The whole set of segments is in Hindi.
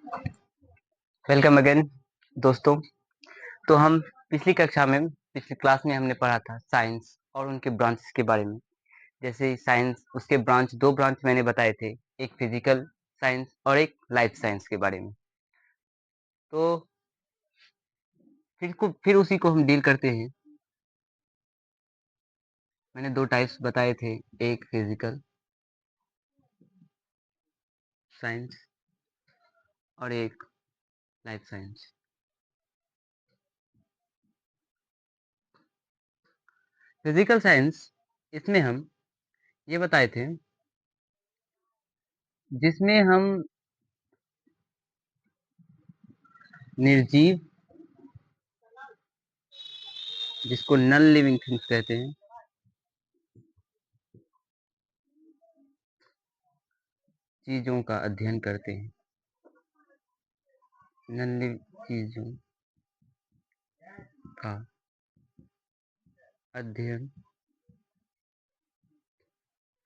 वेलकम अगेन दोस्तों। तो हम पिछली क्लास में हमने पढ़ा था साइंस और उनके ब्रांचेस के बारे में। जैसे साइंस, उसके दो ब्रांच मैंने बताए थे, एक फिजिकल साइंस और एक लाइफ साइंस के बारे में। तो फिर उसी को हम डील करते हैं। मैंने दो टाइप्स बताए थे, एक फिजिकल साइंस और एक लाइफ साइंस। फिजिकल साइंस, इसमें हम ये बताए थे जिसमें हम निर्जीव, जिसको नॉन लिविंग थिंग्स कहते हैं, चीजों का अध्ययन करते हैं। नॉन लिविंग चीजों का अध्ययन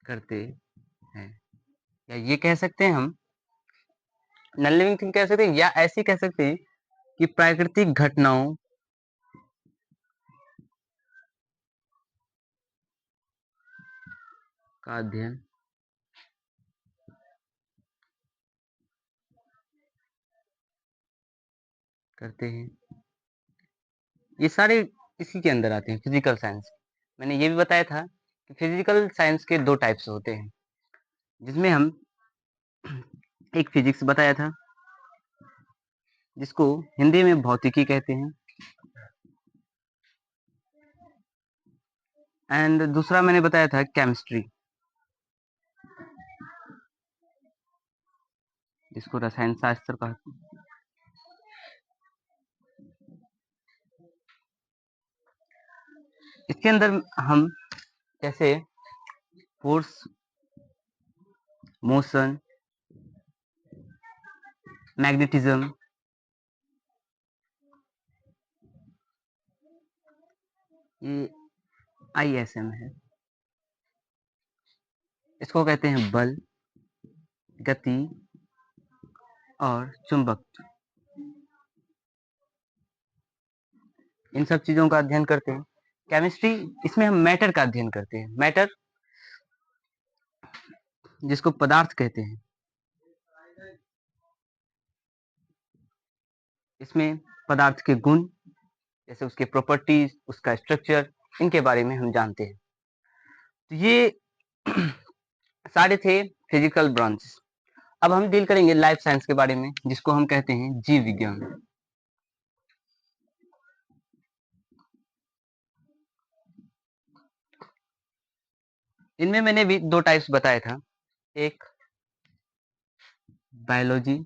करते हैं, या ये कह सकते हैं हम नॉन लिविंग थिंग कह सकते हैं, या ऐसे कह सकते हैं कि प्राकृतिक घटनाओं का अध्ययन करते हैं। ये सारे इसी के अंदर आते हैं, फिजिकल साइंस। मैंने ये भी बताया था कि फिजिकल साइंस के दो टाइप्स होते हैं, जिसमें हम एक फिजिक्स बताया था जिसको हिंदी में भौतिकी कहते हैं, एंड दूसरा मैंने बताया था केमिस्ट्री, जिसको रसायन शास्त्र कहते हैं। इसके अंदर हम जैसे फोर्स, मोशन, मैग्नेटिज्म, ये ISM है, इसको कहते हैं बल, गति और चुंबक। इन सब चीजों का अध्ययन करते हैं। केमिस्ट्री, इसमें हम मैटर का अध्ययन करते हैं। मैटर, जिसको पदार्थ कहते हैं, इसमें पदार्थ के गुण, जैसे उसके प्रॉपर्टीज, उसका स्ट्रक्चर, इनके बारे में हम जानते हैं। तो ये सारे थे फिजिकल ब्रांच। अब हम डील करेंगे लाइफ साइंस के बारे में, जिसको हम कहते हैं जीव विज्ञान। इनमें मैंने भी दो टाइप्स बताया था, एक बायोलॉजी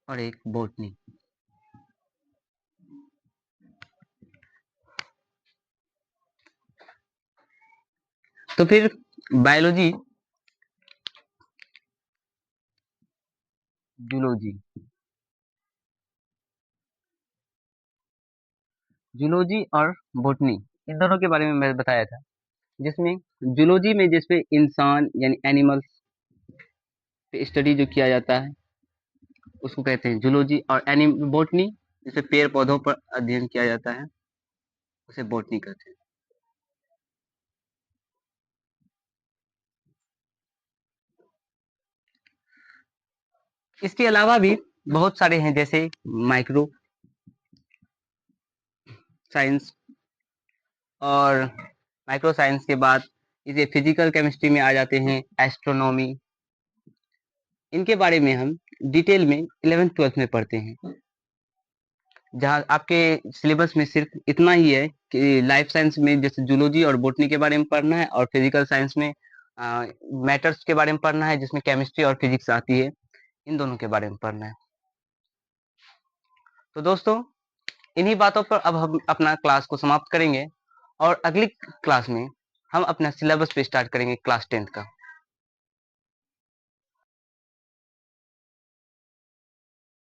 और एक बॉटनी। तो फिर बायोलॉजी, जूलॉजी, जूलॉजी और बॉटनी, इन दोनों के बारे में मैं बताया था। जिसमें जूलॉजी में जिसपे इंसान यानी एनिमल्स पे स्टडी जो किया जाता है, उसको कहते हैं जूलॉजी। और बॉटनी, जिसे पेड़ पौधों पर अध्ययन किया जाता है, उसे बॉटनी कहते हैं। इसके अलावा भी बहुत सारे हैं, जैसे माइक्रो साइंस, और माइक्रो साइंस के बाद इसे फिजिकल केमिस्ट्री में आ जाते हैं एस्ट्रोनॉमी। इनके बारे में हम डिटेल में 11th 12th में पढ़ते हैं, जहाँ आपके सिलेबस में सिर्फ इतना ही है कि लाइफ साइंस में जैसे जूलॉजी और बॉटनी के बारे में पढ़ना है, और फिजिकल साइंस में मैटर्स के बारे में पढ़ना है, जिसमें केमिस्ट्री और फिजिक्स आती है। इन दोनों के बारे में पढ़ना है। तो दोस्तों, इन्हीं बातों पर अब हम अपना क्लास को समाप्त करेंगे, और अगली क्लास में हम अपना सिलेबस पे स्टार्ट करेंगे क्लास 10th का।